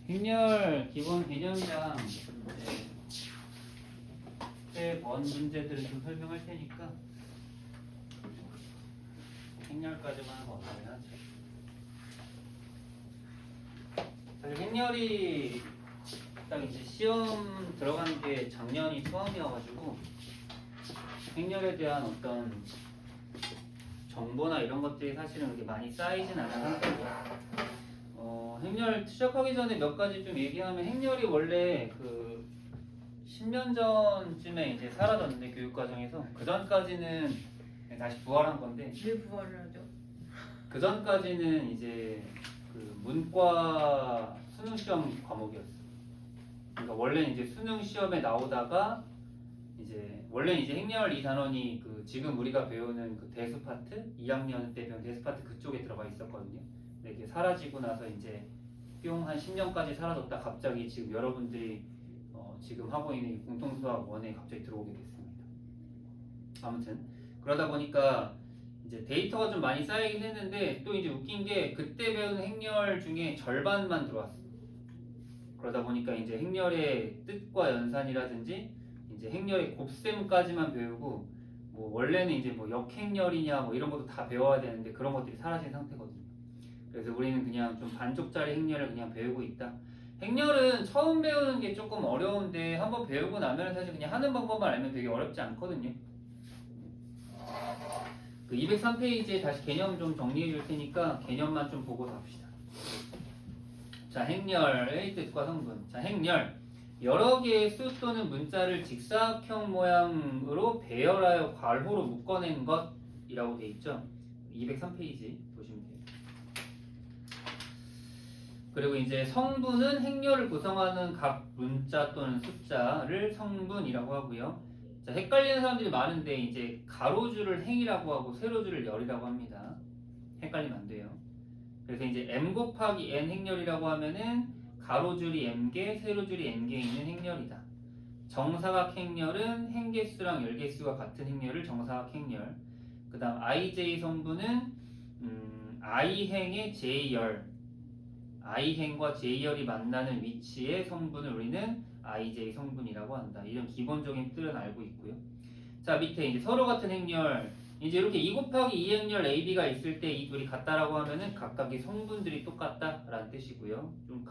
행렬 기본 개념이랑 번 문제들을 좀 설명할 테니까 행렬까지만 하고 넘어가야 하죠. 사실 행렬이 딱 이제 시험 들어가는 게 작년이 처음이어가지고 행렬에 대한 어떤 정보나 이런 것들이 사실은 그렇게 많이 쌓이진 않은 상태고요. 행렬 시작하기 전에 몇 가지 좀 얘기하면 행렬이 원래 그 10년 전쯤에 이제 사라졌는데 교육과정에서 그 전까지는 다시 부활한 건데 왜 부활을 하죠? 그 전까지는 이제 그 문과 수능 시험 과목이었어. 그러니까 원래 이제 수능 시험에 나오다가 이제 원래 이제 행렬 이 단원이 그 지금 우리가 배우는 그 대수 파트 2학년 때 배운 대수 파트 그쪽에 들어가 있었거든요. 근데 이게 사라지고 나서 이제 뿅 한 10년까지 사라졌다 갑자기 지금 여러분들이 지금 하고 있는 공통수학 1에 갑자기 들어오게 됐습니다. 아무튼 그러다 보니까 이제 데이터가 좀 많이 쌓이긴 했는데 또 이제 웃긴 게 그때 배운 행렬 중에 절반만 들어왔어. 그러다 보니까 이제 행렬의 뜻과 연산이라든지 이제 행렬의 곱셈까지만 배우고 뭐 원래는 이제 뭐 역행렬이냐 뭐 이런 것도 다 배워야 되는데 그런 것들이 사라진 상태거든요. 그래서 우리는 그냥 좀 반쪽짜리 행렬을 그냥 배우고 있다. 행렬은 처음 배우는 게 조금 어려운데 한번 배우고 나면 사실 그냥 하는 방법만 알면 되게 어렵지 않거든요. 그 203페이지에 다시 개념 좀 정리해 줄 테니까 개념만 좀 보고 갑시다. 자, 행렬의 뜻과 성분. 자, 행렬. 여러 개의 수 또는 문자를 직사각형 모양으로 배열하여 괄호로 묶어낸 것이라고 돼 있죠. 203페이지 보시면 돼요. 그리고 이제 성분은 행렬을 구성하는 각 문자 또는 숫자를 성분이라고 하고요. 자, 헷갈리는 사람들이 많은데 이제 가로줄을 행이라고 하고 세로줄을 열이라고 합니다. 헷갈리면 안 돼요. 그래서 이제 m 곱하기 n 행렬이라고 하면은 가로줄이 m개, 세로줄이 n개 있는 행렬이다. 정사각 행렬은 행개수랑 열개수가 같은 행렬을 정사각 행렬. 그 다음 ij 성분은 i행의 j열, i행과 j열이 만나는 위치의 성분을 우리는 ij 성분이라고 한다. 이런 기본적인 뜻은 알고 있고요. 자, 밑에 이제 서로 같은 행렬, 이제 이렇게 2 곱하기 2 행렬 AB가 있을 때 이 둘이 같다라고 하면은 각각의 성분들이 똑같다라는 뜻이고요. 좀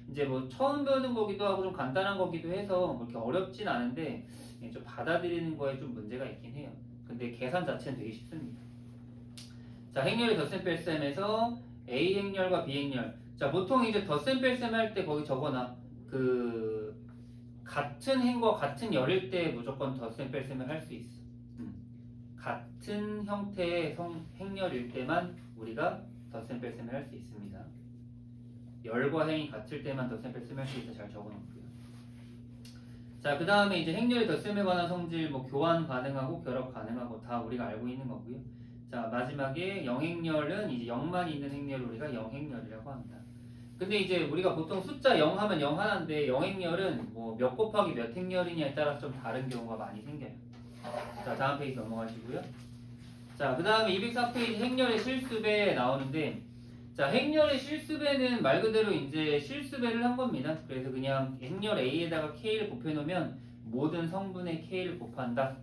이제 뭐 처음 배우는 거기도 하고 좀 간단한 거기도 해서 그렇게 어렵진 않은데 좀 받아들이는 거에 좀 문제가 있긴 해요. 근데 계산 자체는 되게 쉽습니다. 자, 행렬의 덧셈 뺄셈에서 A 행렬과 B 행렬. 자, 보통 이제 덧셈 뺄셈 할 때 거기 적어놔. 그 같은 행과 같은 열일 때 무조건 덧셈 뺄셈을 할 수 있어. 같은 형태의 행렬일 때만 우리가 덧셈 뺄셈을 할 수 있습니다. 열과 행이 같을 때만 덧셈 뺄셈을 할 수 있어. 잘 적어놓고요. 자, 그 다음에 이제 행렬의 덧셈에 관한 성질, 뭐 교환 가능하고 결합 가능하고 다 우리가 알고 있는 거고요. 자, 마지막에 영행렬은 이제 0만 있는 행렬을 우리가 영행렬이라고 합니다. 근데 이제 우리가 보통 숫자 0 하면 0 하나인데 영행렬은 뭐 몇 곱하기 몇 행렬이냐에 따라서 좀 다른 경우가 많이 생겨요. 자, 다음 페이지 넘어가시고요. 자, 그 다음에 204페이지 행렬의 실수배 나오는데, 자, 행렬의 실수배는 말 그대로 이제 실수배를 한 겁니다. 그래서 그냥 행렬 A에다가 K를 곱해놓으면 모든 성분의 K를 곱한다.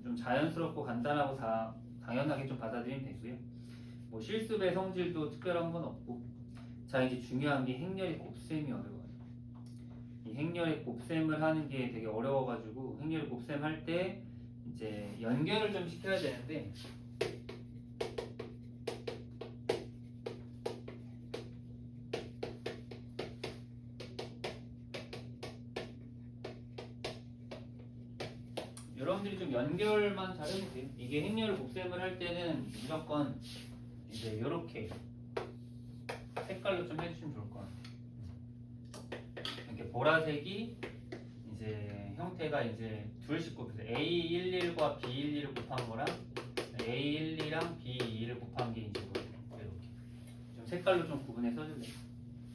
좀 자연스럽고 간단하고 다 당연하게 좀 받아들이면 되고요. 뭐 실수배 성질도 특별한 건 없고. 자, 이제 중요한 게 행렬의 곱셈이 어려워요. 이 행렬의 곱셈을 하는 게 되게 어려워가지고 행렬의 곱셈 할 때 이제 연결을 좀 시켜야 되는데 여러분들이 좀 연결만 잘해보세요. 이게 행렬을 곱셈을 할 때는 무조건 이제 이렇게 색깔로 좀 해주시면 좋을 것 같아요. 이렇게 보라색이 이제 형태가 이제 둘씩 곱해서 A11과 B11을 곱한 거랑 A12랑 B2를 곱한 게 이제 이렇게 좀 색깔로 좀 구분해 써줄래요?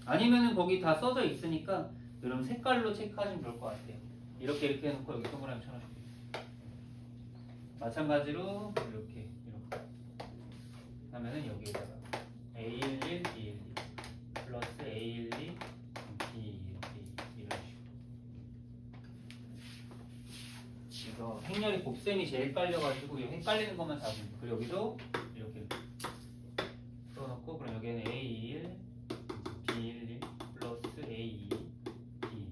아니면은 거기 다 써져 있으니까 여러분 색깔로 체크하시면 좋을 것 같아요. 이렇게 해놓고 여기 동그라미 쳐놓으시면 돼요. 마찬가지로 이렇게 하면은 여기에다가 A11, B12 플러스 A12, B12 행렬이 곱셈이 제일 헷갈려가지고 이 헷갈리는 것만 잡으면 돼. 그리고 여기도 이렇게 써놓고 그럼 여기는 A1, B11 플러스 A2, B1.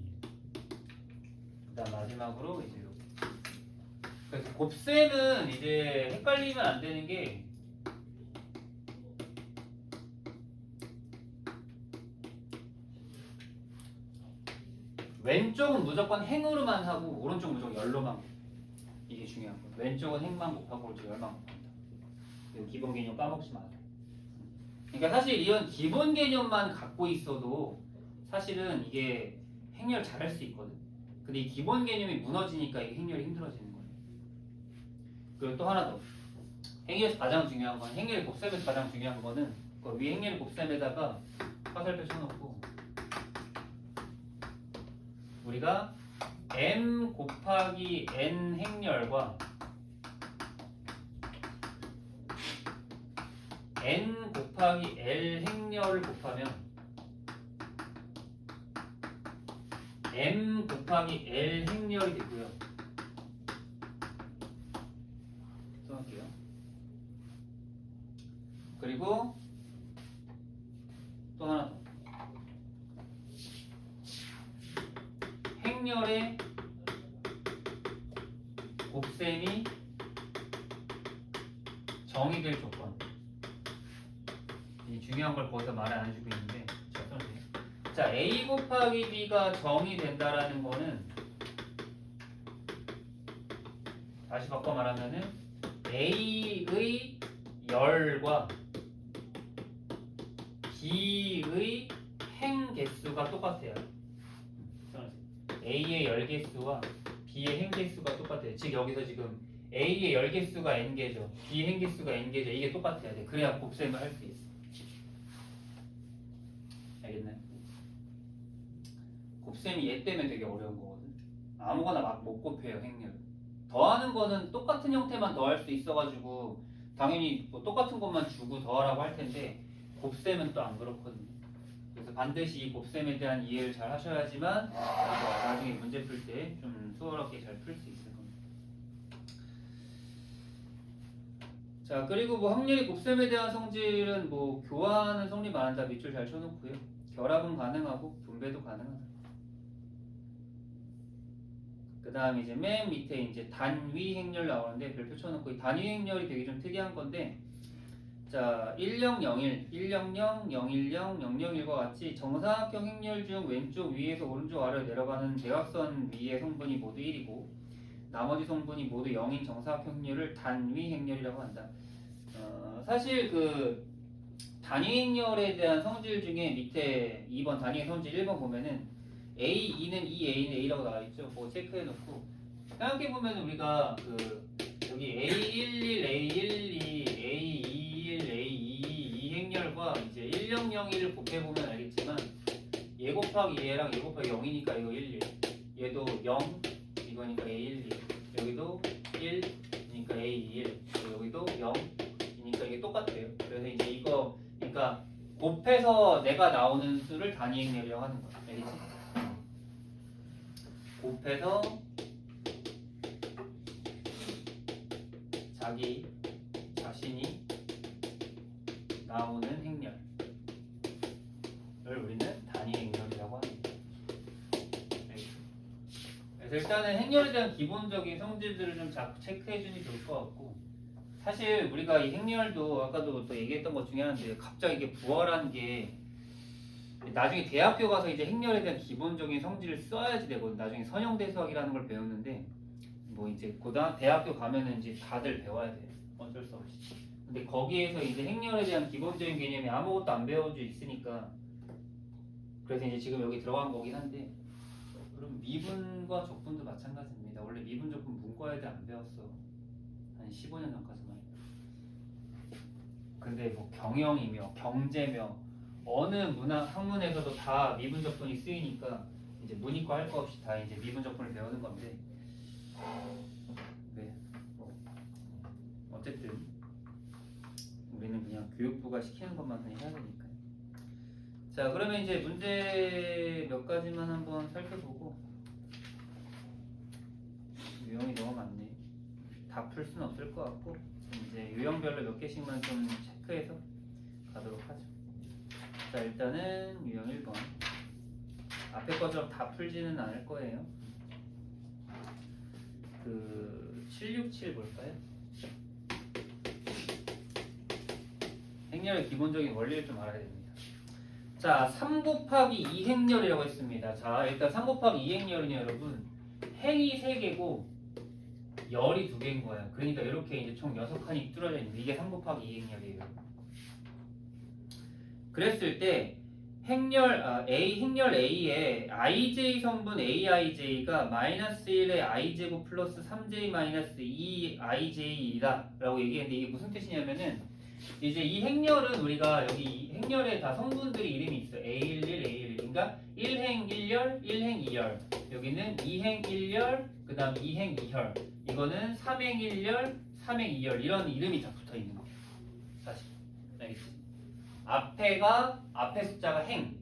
그다음 마지막으로 이제 이렇게. 그래서 곱셈은 이제 헷갈리면 안 되는 게 왼쪽은 무조건 행으로만 하고 오른쪽 무조건 열로만 곱해. 이게 중요한 거예요. 왼쪽은 행만 곱하고 오른쪽 열만 곱한다. 이거 기본 개념 까먹지 마세요. 그러니까 사실 이런 기본 개념만 갖고 있어도 사실은 이게 행렬 잘할 수 있거든. 근데 이 기본 개념이 무너지니까 이게 행렬이 힘들어지는 거예요. 그리고 또 하나 더. 행렬에서 가장 중요한 건 행렬 곱셈에서 가장 중요한 거는 그 위 행렬 곱셈에다가 화살표 쳐놓고 우리가 m 곱하기 n 행렬과 n 곱하기 l 행렬을 곱하면 m 곱하기 l 행렬이 되고요. 써놓을게요. 그리고 또 하나 더. 행렬의 곱셈이 정의될 조건. 이 중요한 걸 거기서 말을 안 해주고 있는데 제가 써놓을게요. 자, A 곱하기 B가 정의된다라는 거는 다시 바꿔 말하면은 A의 열과 B의 행 개수가 똑같아요. A의 열 개수와 B의 행 개수가 똑같아요. 즉 여기서 지금 A의 열 개수가 n 개죠. B의 행 개수가 n 개죠. 이게 똑같아야 돼. 그래야 곱셈을 할 수 있어. 알겠나요? 곱셈이 얘 때문에 되게 어려운 거거든. 아무거나 막 못 곱해요, 행렬. 더하는 거는 똑같은 형태만 더할 수 있어가지고 당연히 뭐 똑같은 것만 주고 더하라고 할 텐데 곱셈은 또 안 그렇거든요. 그래서 반드시 이 곱셈에 대한 이해를 잘 하셔야지만 나중에 문제 풀 때 좀 수월하게 잘 풀 수 있을 겁니다. 자, 그리고 뭐 확률이 곱셈에 대한 성질은 뭐 교환하는 성리 말한다 밑줄 잘 쳐놓고요. 결합은 가능하고 분배도 가능하다. 그 다음에 이제 맨 밑에 이제 단위 행렬 나오는데 별표 쳐놓고 이 단위 행렬이 되게 좀 특이한 건데 자, 1001, 100, 010, 001과 같이 정사각형 행렬 중 왼쪽 위에서 오른쪽 아래로 내려가는 대각선 위의 성분이 모두 1이고 나머지 성분이 모두 0인 정사각형 행렬을 단위 행렬이라고 한다. 사실 그 단위 행렬에 대한 성질 중에 밑에 2번 단위의 성질 1번 보면은 A2는 2A는 A라고 나와있죠. 그거 체크해놓고 생각해보면 우리가 그 여기 A11, A12, A21, A22 이 행렬과 이제 1001을 곱해보면 알겠지만 얘 곱하기 얘랑 얘 곱하기 0이니까 이거 11 얘도 0 이거니까 A11 여기도 1이니까 A21 여기도 0이니까 이게 똑같아요. 그래서 이제 이거 그러니까 곱해서 내가 나오는 수를 단위 행렬이라고 하는 거야. 알겠지? 곱해서 자기 자신이 나오는 행렬을 우리는 단위 행렬이라고 합니다. 그래서 일단은 행렬에 대한 기본적인 성질들을 좀 체크해주니 좋을 것 같고 사실 우리가 이 행렬도 아까도 또 얘기했던 것 중에 하나인데 갑자기 이게 부활한 게 나중에 대학교 가서 이제 행렬에 대한 기본적인 성질을 써야지 되거든. 나중에 선형대수학이라는 걸 배우는데 뭐 이제 대학교 가면은 이제 다들 배워야 돼. 어쩔 수 없이. 근데 거기에서 이제 행렬에 대한 기본적인 개념이 아무것도 안 배워져 있으니까 그래서 이제 지금 여기 들어간 거긴 한데 그럼 미분과 적분도 마찬가지입니다. 원래 미분 적분 문과에도 안 배웠어. 한 15년 전까지만. 근데 뭐 경영이며 경제며 어느 학문에서도 다 미분 적분이 쓰이니까 이제 문이과 할 거 없이 다 이제 미분 적분을 배우는 건데 네. 어쨌든 우리는 그냥 교육부가 시키는 것만 그냥 해야 되니까. 자, 그러면 이제 문제 몇 가지만 한번 살펴보고 유형이 너무 많네. 다 풀 수는 없을 것 같고 이제 유형별로 몇 개씩만 좀 체크해서 가도록 하죠. 자, 일단은 유형 1번. 앞에 것처럼 다 풀지는 않을 거예요. 그 767 볼까요? 행렬의 기본적인 원리를 좀 알아야 됩니다. 자, 3 곱하기 2 행렬이라고 했습니다. 자, 일단 3 곱하기 2 행렬은요, 여러분. 행이 3개고 열이 2개인 거예요. 그러니까 이렇게 이제 총 6칸이 뚫어져 있는데 이게 3 곱하기 2 행렬이에요. 그랬을 때 행렬 A에 ij 성분 aij가 마이너스 1의 i제곱 플러스 3j 마이너스 2ij이다 라고 얘기했는데 이게 무슨 뜻이냐면은 이제 이 행렬은 우리가 여기 이 행렬에 다 성분들이 이름이 있어요. A11, A11. 그러니까 1행 1열, 1행 2열. 여기는 2행 1열, 그 다음 2행 2열. 이거는 3행 1열, 3행 2열. 이런 이름이 다 붙어 있는 거예요. 사실. 알겠지? 앞에 숫자가 행을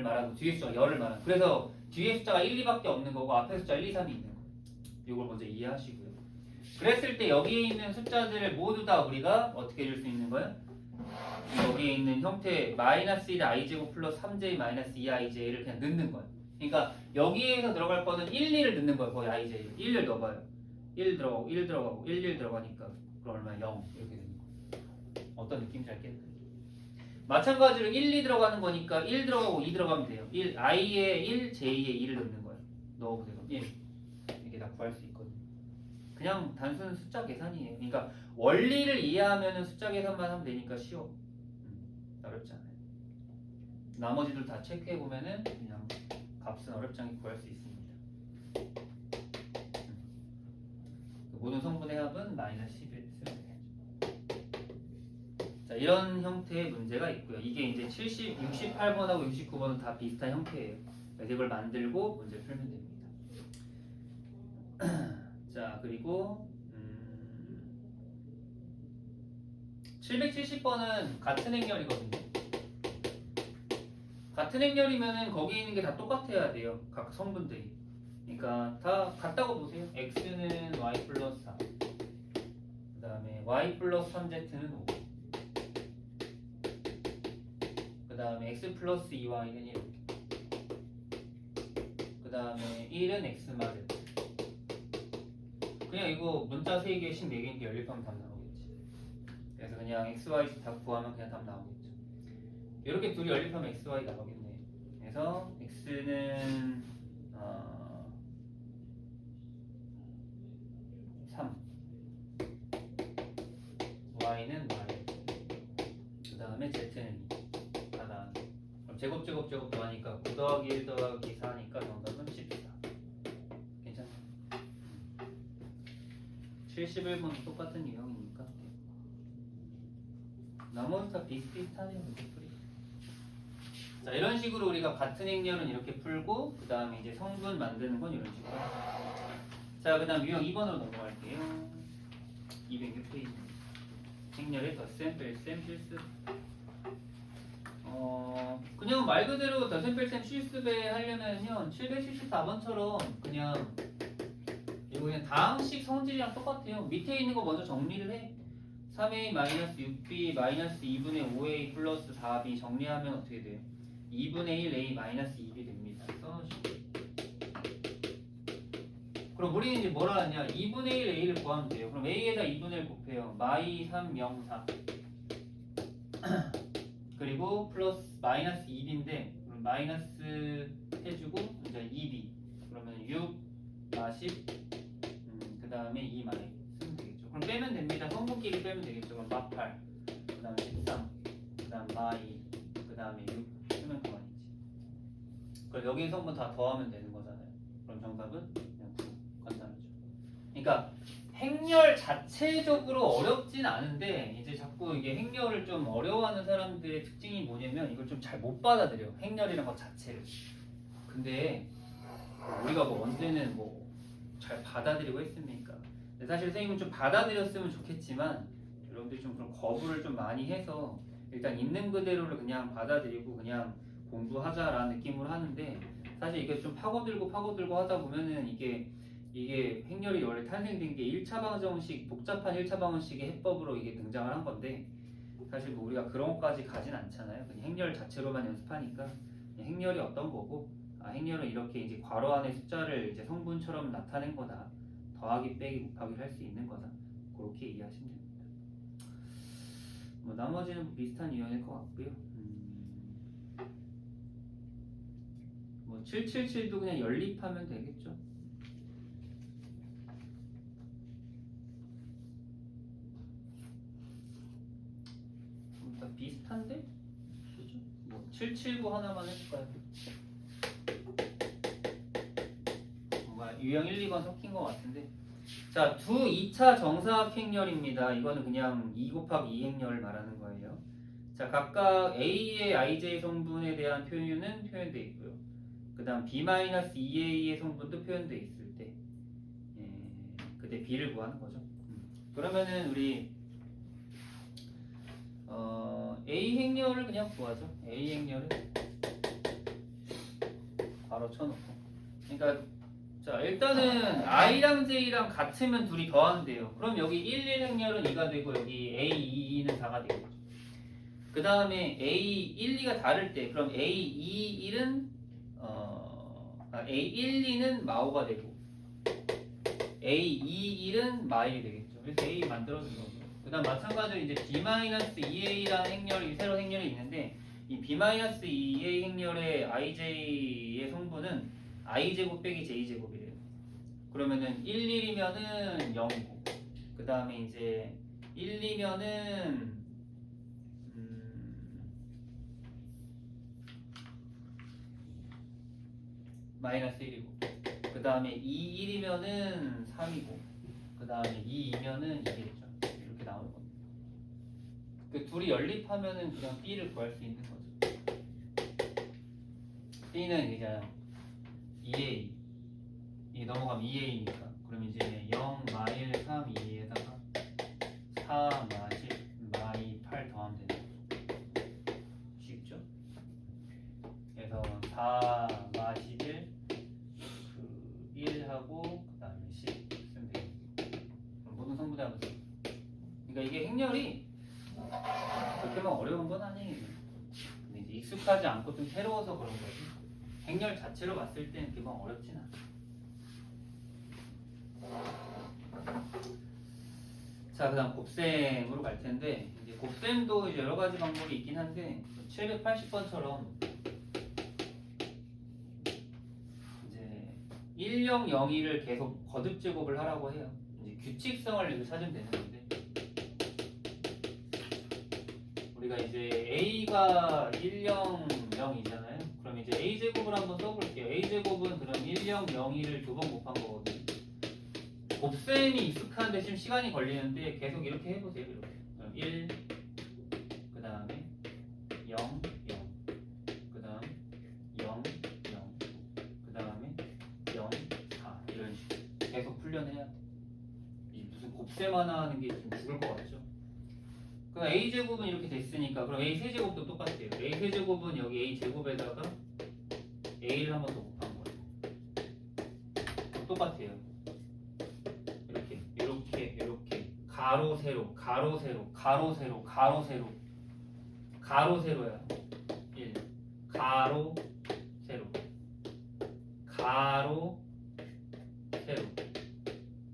말하고 뒤에 숫자가 열을 말하고. 그래서 뒤에 숫자가 1, 2밖에 없는 거고 앞에 숫자 1, 2, 3이 있는 거예요. 이걸 먼저 이해하시고요. 그랬을 때 여기에 있는 숫자들을 모두 다 우리가 어떻게 해줄 수 있는 거예요? 여기에 있는 형태 마이너스 1 i제곱 플러스 3j 마이너스 2ij를 그냥 넣는 거예요. 그러니까 여기에서 들어갈 거는 1, 2를 넣는 거예요. 거의 ij를 1을 넣어봐요. 1 들어가고 1 들어가고 1, 1 들어가니까 그럼 얼마야? 0 이렇게 되는 거예요. 어떤 느낌인지 알겠나요? 마찬가지로 1, 2 들어가는 거니까 1 들어가고 2 들어가면 돼요. i에 1, j에 2를 넣는 거예요. 넣어보세요. 1 이렇게 다 구할 수 있거든요. 그냥 단순 숫자 계산이에요. 그러니까 원리를 이해하면 숫자 계산만 하면 되니까 쉬워. 어렵지 않아요. 나머지들 다 체크해 보면은 그냥 값은 어렵지 않게 구할 수 있습니다. 모든 성분의 합은 마이너스 11 쓰면 되겠죠. 자, 이런 형태의 문제가 있고요. 이게 이제 68번하고 69번은 다 비슷한 형태예요. 그래서 이걸 만들고 문제 풀면 됩니다. 자, 그리고 770번은 같은 행렬이거든요. 같은 행렬이면은 거기 있는 게 다 똑같아야 돼요. 각 성분들이. 그러니까 다 같다고 보세요. x는 y 플러스 4. 그 다음에 y 플러스 3z는 5. 그 다음에 x 플러스 2y는 1. 그 다음에 1은 x 마르. 그냥 이거 문자 3개, 식 4개인데 연립하면 답 나오겠지. 그래서 그냥 x, y 다 구하면 그냥 답 나오겠죠. 이렇게 둘이 연립하면 x, y 나오겠네. 그래서 x는 3, y는 y, 그 다음에 z는 2. 하나. 그럼 제곱 더하니까 9 더하기 1 더하기 4니까 정답은 14. 괜찮아요? 71번은 똑같은 유형이니까. 나머지 다 비슷비슷하네요. 문제풀이. 자, 이런 식으로 우리가 같은 행렬은 이렇게 풀고 그 다음에 이제 성분 만드는 건 이런 식으로. 자, 그 다음 유형 2번으로 넘어갈게요. 206페이지. 행렬의 덧셈, 뺄셈, 실습. 그냥 말 그대로 덧셈, 뺄셈, 실습에 하려면요 774번처럼 그냥 이거 그냥 다항식 성질이랑 똑같아요. 밑에 있는 거 먼저 정리를 해. 3a 마이너스 6b 마이너스 2분의 5a 플러스 4b 정리하면 어떻게 돼요? 2분의 1a 마이너스 2b 됩니다. 써주시고. 그럼 우리는 이제 뭐라 하냐? 2분의 1 a를 구하면 돼요. 그럼 a에다 2분의 1 곱해요. 마이 3, 0, 4. 그리고 플러스 마이너스 2b인데 그럼 마이너스 해주고 이제 2b. 그러면 6, 마 10, 그 다음에 2 마이 쓰면 되겠죠. 그럼 빼면 됩니다. 성분끼리 빼면 되겠죠. 그럼 마 8, 그 다음에 13, 그 다음 마 2, 그 다음에 6 쓰면 그만이지. 그럼 여기 성분 다 더하면 되는 거잖아요. 그럼 정답은 그냥 9. 간단하죠. 그러니까 행렬 자체적으로 어렵진 않은데 이제 자꾸 이게 행렬을 좀 어려워하는 사람들의 특징이 뭐냐면 이걸 좀 잘 못 받아들여. 행렬이라는 것 자체를. 근데 우리가 뭐 언제는 뭐 잘 받아들이고 했습니까? 근데 사실 선생님은 좀 받아들였으면 좋겠지만 여러분들이 좀 그런 거부를 좀 많이 해서 일단 있는 그대로를 그냥 받아들이고 그냥 공부하자라는 느낌으로 하는데 사실 이게 좀 파고들고 하다 보면은 이게 이게 행렬이 원래 탄생된 게 1차 방정식, 복잡한 1차 방정식의 해법으로 이게 등장을 한 건데 사실 뭐 우리가 그런 것까지 가진 않잖아요. 그냥 행렬 자체로만 연습하니까 그냥 행렬이 어떤 거고, 아 행렬은 이렇게 이제 괄호 안의 숫자를 이제 성분처럼 나타낸 거다. 더하기 빼기 곱하기를 할 수 있는 거다. 그렇게 이해하시면 됩니다. 뭐 나머지는 비슷한 유형일 것 같고요. 뭐 777도 그냥 연립하면 되겠죠. 다 비슷한데? 그죠? 뭐 779 하나만 해볼까요? 뭔가 유형 1, 2번 섞인 것 같은데. 자, 두 2차 정사각 행렬입니다. 이거는 그냥 2 곱하기 2 행렬을 말하는 거예요. 자, 각각 A의 IJ 성분에 대한 표현은 표현되어 있고요. 그 다음 B-2A의 성분도 표현되어 있을 때, 그때 B를 구하는 거죠. 그러면은 우리 A 행렬을 그냥 구하죠. A 행렬을 바로 쳐놓고. 그러니까 자 일단은 I랑 J랑 같으면 둘이 더한대요. 그럼 여기 1, 1 행렬은 2가 되고 여기 A, 2, 2는 4가 되겠죠. 그 다음에 A, 1, 2가 다를 때 그럼 A, 2, 1은 A, 1, 2는 마오가 되고 A, 2, 1은 마일이 되겠죠. 그래서 A 만들어준 거죠. 그 다음 마찬가지로 이제 B-2A라는 행렬이 새로 행렬이 있는데 이 B-2A 행렬의 IJ의 성분은 I제곱 빼기 J제곱이래요. 그러면은 1, 1이면은 0이고 그 다음에 이제 1, 2면은 마이너스 1이고 그 다음에 2, 1이면은 3이고 그 다음에 2, 2면은 2겠죠. 이렇게 나오는 겁니다. 그 둘이 연립하면은 그냥 B를 구할 수 있는 거죠. B는 이제 2A 이 넘어가면 2A니까 그럼 이제 0, 마일, 3, 2에다가 4, 마실, 마이, 8 더하면 되는 거죠. 쉽죠? 그래서 4, 마 11 그 1하고 그 다음에 10 쓰면 되겠네요. 모든 성분의 합은 그러니까 이게 행렬이 그렇게만 어려운 건 아니에요. 근데 이제 익숙하지 않고 좀 새로워서 그런 거지. 행렬 자체로 봤을 때는 그렇게 막 어렵진 않아. 자, 그 다음 곱셈으로 갈 텐데 이제 곱셈도 이제 여러 가지 방법이 있긴 한데 780번처럼 이제 1002를 계속 거듭 제곱을 하라고 해요. 이제 규칙성을 이렇게 찾으면 되는 건데 우리가 이제 A가 100이잖아요. 그럼 이제 A 제곱을 한번 써볼게요. A 제곱은 그럼 1002를 두 번 곱한 거거든요. 곱셈이 익숙한데 지금 시간이 걸리는데 계속 이렇게 해보세요. 이렇게. 그럼 1, 그 다음에 0, 0, 그 다음 0, 0, 그 다음에 0, 4 이런 식으로 계속 풀려내야 돼. 무슨 곱셈 하나 하는 게 좀 죽을 것 같죠? 그럼 A 제곱은 이렇게 됐으니까 그럼 A 세제곱도 똑같아요. A 세제곱은 여기 A 제곱에다가 A를 한 번 더 곱한 거예요. 똑같아요. 이렇게 가로 세로 가로 세로 가로 세로 가로 세로 가로 세로야. 1 가로 세로 가로 세로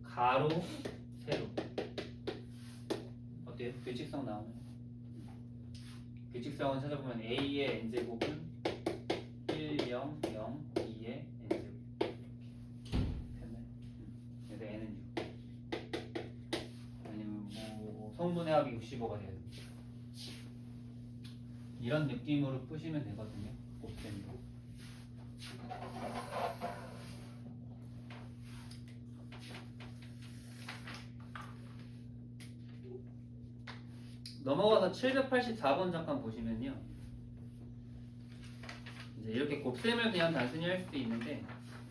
가로 세로 어때요? 규칙성 나오나요? 규칙성은 찾아보면 A의 n제곱은 1, 0, 0, 2의 n제곱 됐나요? 그래서 n은 6 아니면 뭐 성분의 합이 65가 돼야 됩니다. 이런 느낌으로 푸시면 되거든요. 곱셈도. 넘어가서 784번 잠깐 보시면요. 이제 이렇게 곱셈을 그냥 단순히 할 수도 있는데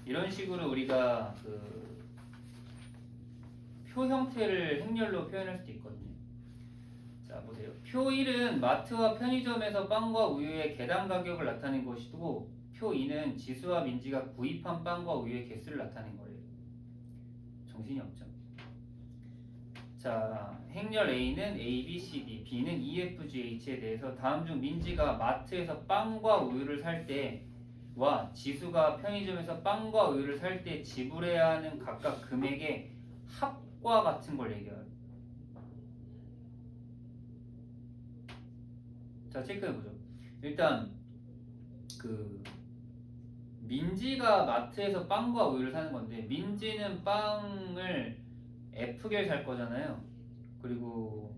이런 식으로 우리가 그 표 형태를 행렬로 표현할 수도 있거든요. 자 보세요. 표 1은 마트와 편의점에서 빵과 우유의 개당 가격을 나타낸 것이고 표 2는 지수와 민지가 구입한 빵과 우유의 개수를 나타낸 거예요. 정신이 없죠. 자, 행렬 A는 A, B, C, D, B는 E, F, G, H에 대해서 다음 중 민지가 마트에서 빵과 우유를 살 때와 지수가 편의점에서 빵과 우유를 살 때 지불해야 하는 각각 금액의 합과 같은 걸 얘기해요. 자, 체크해보죠. 일단 그 민지가 마트에서 빵과 우유를 사는 건데, 민지는 빵을 F개를 살 거잖아요. 그리고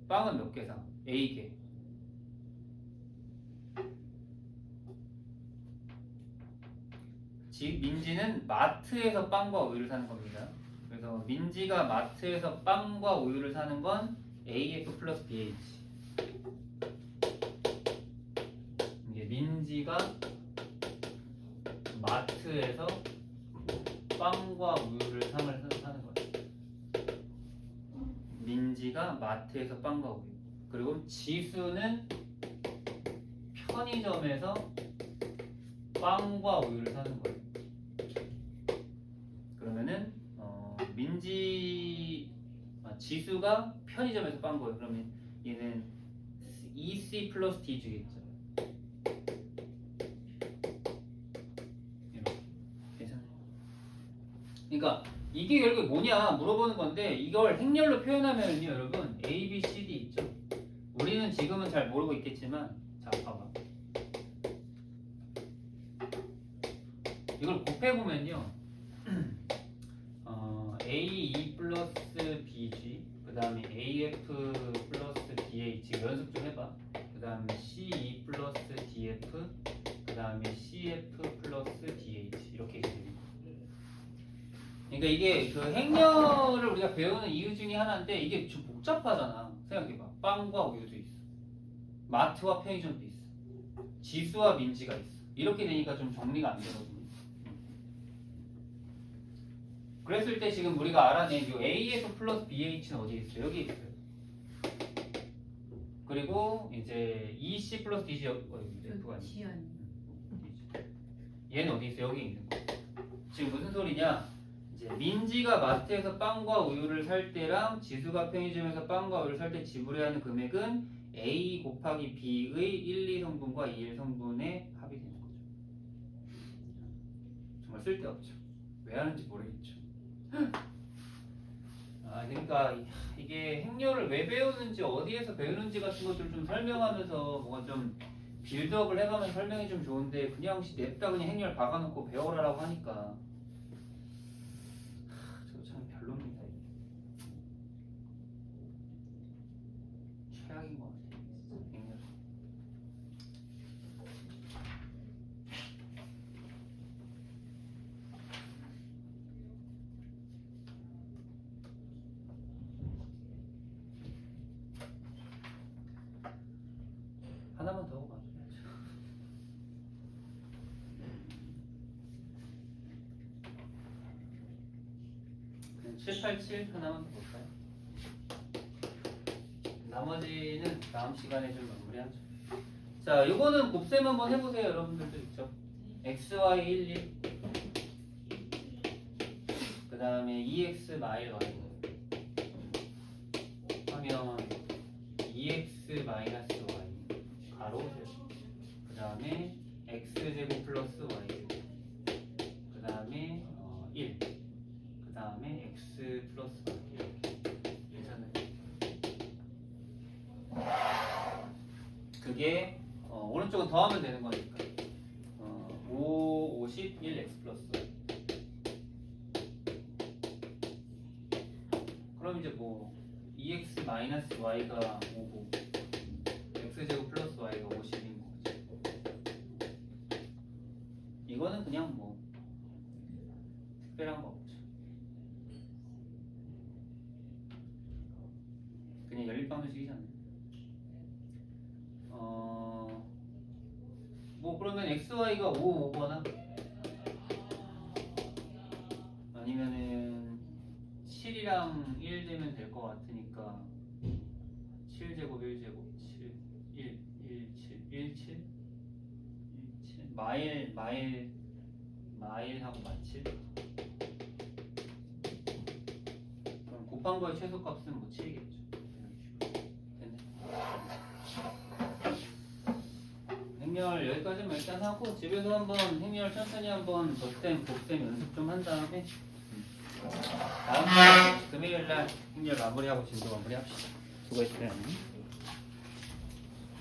빵은 몇 개 사? A개. 민지는 마트에서 빵과 우유를 사는 겁니다. 그래서 민지가 마트에서 빵과 우유를 사는 건 AF 플러스 BH. 이게 민지가 마트에서 빵과 우유를 사는 거예요. 민지가 마트에서 빵과 우유. 그리고 지수는 편의점에서 빵과 우유를 사는 거예요. 그러면은 지수가 편의점에서 빵 거예요. 그러면 얘는 EC 플러스 D 주겠죠. 이렇게. 계산해. 그러니까 이게 결국 뭐냐 물어보는 건데, 이걸 행렬로 표현하면요, 여러분 A, B, C, D 있죠. 우리는 지금은 잘 모르고 있겠지만, 자 봐봐. 이걸 곱해보면요, AE 플러스 BG, 그 다음에 AF 플러스 DH, 연습 좀 해봐. 그 다음에 CE 플러스 DF, 그 다음에 CF 플러스 DH, 이렇게 됩니다. 그러니까 이게 그 행렬을 우리가 배우는 이유 중에 하나인데, 이게 좀 복잡하잖아. 생각해봐. 빵과 우유도 있어, 마트와 편의점도 있어, 지수와 민지가 있어. 이렇게 되니까 좀 정리가 안 되거든요. 그랬을 때 지금 우리가 알아낸 요 AF 플러스 BH는 어디에 있어요? 여기 있어요. 그리고 이제 EC 플러스 DG F가 아니에요. 얘는 어디 있어요? 여기 있는 거. 지금 무슨 소리냐? 이제 민지가 마트에서 빵과 우유를 살 때랑 지수가 편의점에서 빵과 우유를 살 때 지불해야 하는 금액은 A 곱하기 B의 1, 2성분과 2, 1성분의 합이 되는 거죠. 정말 쓸데없죠. 왜 하는지 모르겠죠. 그러니까 이게 행렬을 왜 배우는지, 어디에서 배우는지 같은 것들을 좀 설명하면서 뭔가 좀 빌드업을 해가면서 설명이 좀 좋은데, 그냥 냅다 그냥 행렬 박아놓고 배워라라고 하니까 저거 참 별로입니다. 이게 최악인 것 같아요. 행렬. 하나만 더 봐줘야죠. 787 하나만 더 볼까요? 나머지는 다음 시간에 좀 마무리하죠. 자, 이거는 곱셈 한번 해보세요. 여러분들도 있죠. XY 1, 1. 그 다음에 EX 마일 Y 하면 EX 마이너스 Y 가로 세로. 그 다음에 X제곱 플러스 Y. 그 다음에 1. 그 다음에 X 플러스 Y. 괜찮아요. 그게 오른쪽은 더하면 되는 거니까 5, 51 X 플러스 Y. 그럼 이제 뭐 EX 마이너스 Y가 5고 X제곱 플러스 Y가 50인 거지. 이거는 그냥 뭐 특별한 거 없죠. 그냥 연립방정식이잖아요. 뭐 그러면 XY가 5 오거나 아니면은 7이랑 1 되면 될 것 같으니까 7제곱 1제곱 7 마일하고 마칠. 그럼 곱한 거의 최소값은 뭐 7이겠죠. 됐네. 행렬 여기까지만 일단 하고 집에서 한번 행렬 천천히 한번 덧셈, 곱셈 연습 좀 한 다음에 다음 주 금요일날 행렬 마무리하고 진도 마무리합시다. 수고했어요.